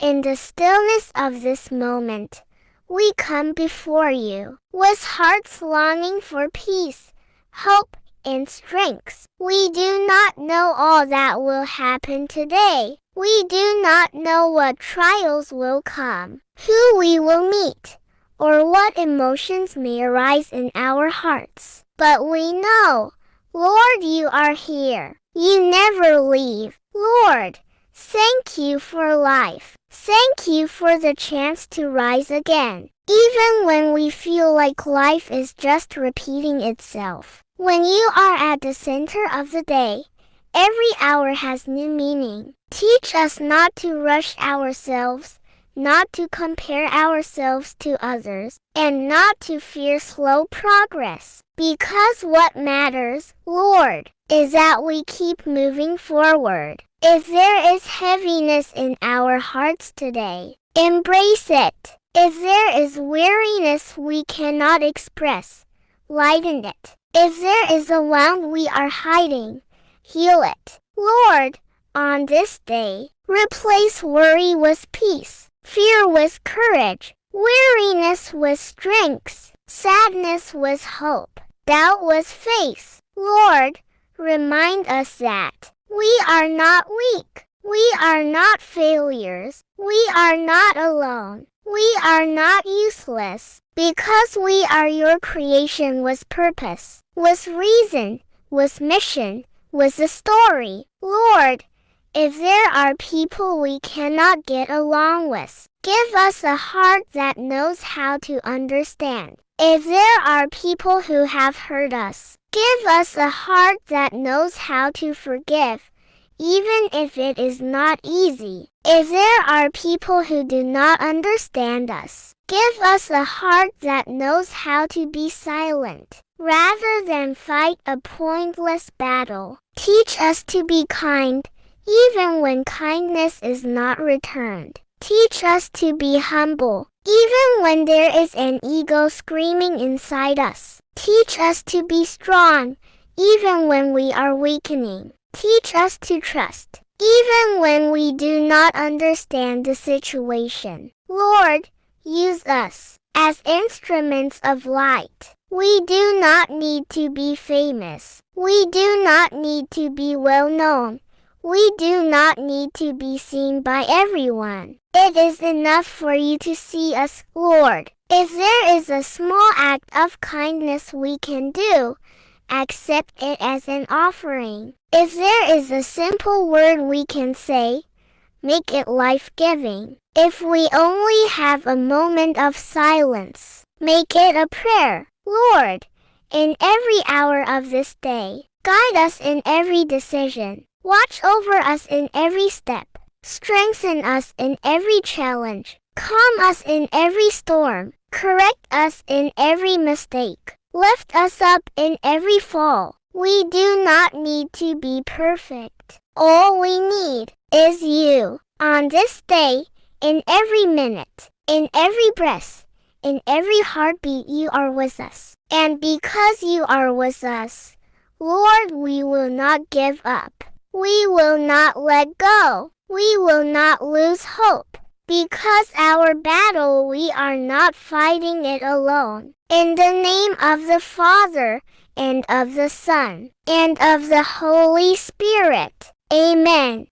In the stillness of this moment, we come before you, with hearts longing for peace, hope, and strength. We do not know all that will happen today. We do not know what trials will come, who we will meet, or what emotions may arise in our hearts. But we know, Lord, you are here. You never leave. Lord, thank you for life. Thank you for the chance to rise again, even when we feel like life is just repeating itself. When you are at the center of the day, every hour has new meaning. Teach us not to rush ourselves, not to compare ourselves to others, and not to fear slow progress. Because what matters, Lord, is that we keep moving forward. If there is heaviness in our hearts today, embrace it. If there is weariness we cannot express, lighten it. If there is a wound we are hiding, heal it. Lord, on this day, replace worry with peace, fear with courage, weariness with strength, sadness with hope, doubt with faith. Lord, remind us that we are not weak. We are not failures. We are not alone. We are not useless, because we are your creation with purpose, with reason, with mission, with a story. Lord, if there are people we cannot get along with, give us a heart that knows how to understand. If there are people who have hurt us, give us a heart that knows how to forgive, even if it is not easy. If there are people who do not understand us, give us a heart that knows how to be silent, rather than fight a pointless battle. Teach us to be kind, even when kindness is not returned. Teach us to be humble, even when there is an ego screaming inside us. Teach us to be strong, even when we are weakening. Teach us to trust, even when we do not understand the situation. Lord, use us as instruments of light. We do not need to be famous. We do not need to be well known. We do not need to be seen by everyone. It is enough for you to see us, Lord. If there is a small act of kindness we can do, accept it as an offering. If there is a simple word we can say, make it life-giving. If we only have a moment of silence, make it a prayer. Lord, in every hour of this day, guide us in every decision. Watch over us in every step. Strengthen us in every challenge. Calm us in every storm. Correct us in every mistake. Lift us up in every fall. We do not need to be perfect. All we need is you. On this day, in every minute, in every breath, in every heartbeat, you are with us. And because you are with us, Lord, we will not give up. We will not let go. We will not lose hope. Because our battle, we are not fighting it alone. In the name of the Father, and of the Son, and of the Holy Spirit. Amen.